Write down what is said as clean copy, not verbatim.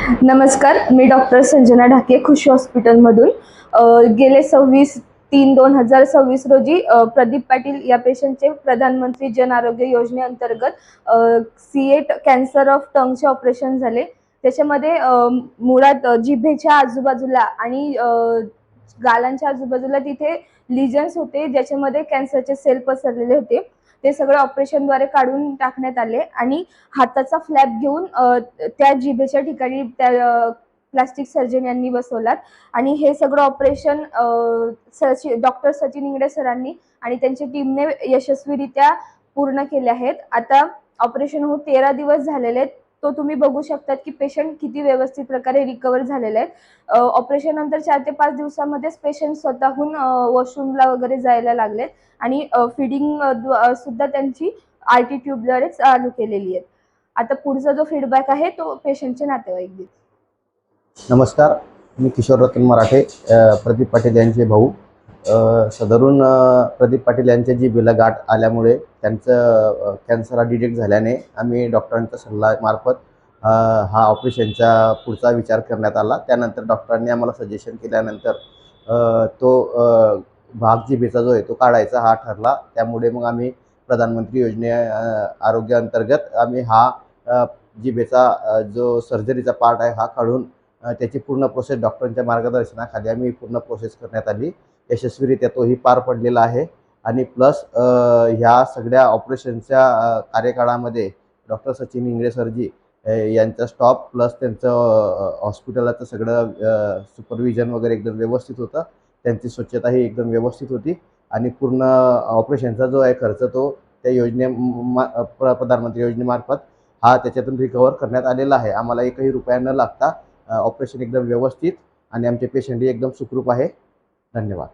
नमस्कार, मी डॉक्टर संजना ढाके, खुशी हॉस्पिटलमधून. गेले 26/3/2026 रोजी प्रदीप पाटील या पेशंटचे प्रधानमंत्री जन आरोग्य योजनेअंतर्गत C8 कॅन्सर ऑफ टंगचे ऑपरेशन झाले. त्याच्यामध्ये मुळात जिभेच्या आजूबाजूला आणि गालांच्या आजूबाजूला तिथे लिजन्स होते, ज्याच्यामध्ये कॅन्सरचे सेल पसरलेले होते. ते सगळे ऑपरेशनद्वारे काढून टाकण्यात आले आणि हाताचा फ्लॅप घेऊन त्या जिभेच्या ठिकाणी त्या प्लास्टिक सर्जन यांनी बसवलात आणि हे सगळं ऑपरेशन डॉक्टर सचिन इंगडे सरांनी आणि त्यांच्या टीमने यशस्वीरित्या पूर्ण केले आहेत. आता ऑपरेशन होऊन 13 दिवस झालेले आहेत. तो तुम्ही बघू शकतात की पेशंट किती व्यवस्थित प्रकारे रिकवर झालेले आहेत. ऑपरेशन नंतर 4 ते 5 दिवसामध्येच पेशंट स्वतःहून वॉशरूमला वगैरे जायला लागलेत आणि फीडिंग सुद्धा त्यांची RT ट्यूबद्वारे चालू केलेली आहे. आता पुढचा जो फीडबॅक आहे तो पेशंटचे नातेवाईक देतील. नमस्कार, मी किशोर रतन मराठे, प्रदीप पाटील यांचे भाऊ. सदरून प्रदीप पाटील यांच्या जिभेला गाठ आल्यामुळे त्यांचं कॅन्सर डिटेक्ट झाल्याने आम्ही डॉक्टरांच्या सल्ल्यामार्फत हा ऑपरेशनचा पुढचा विचार करण्यात आला. त्यानंतर डॉक्टरांनी आम्हाला सजेशन केल्यानंतर तो भाग जिभेचा जो आहे तो काढायचा हा ठरला. त्यामुळे मग आम्ही प्रधानमंत्री आरोग्याअंतर्गत आम्ही हा जिभेचा जो सर्जरीचा पार्ट आहे हा काढून त्याची पूर्ण प्रोसेस डॉक्टरांच्या मार्गदर्शनाखाली आम्ही पूर्ण प्रोसेस करण्यात आली. यशस्वीरित्या तोही पार पडलेला आहे. आणि प्लस ह्या सगळ्या ऑपरेशनच्या कार्यकाळामध्ये डॉक्टर सचिन इंगळे सरजी यांचा स्टॉप प्लस त्यांचं हॉस्पिटलाचं सगळं सुपरविजन वगैरे एकदम व्यवस्थित होतं. त्यांची स्वच्छताही एकदम व्यवस्थित होती आणि पूर्ण ऑपरेशनचा जो आहे खर्च तो त्या प्रधानमंत्री योजनेमार्फत हा त्याच्यातून रिकवर करण्यात आलेला आहे. आम्हाला एकही रुपया न लागता ऑपरेशन एकदम व्यवस्थित आणि आमचे पेशंटही एकदम सुखरूप आहे. धन्यवाद.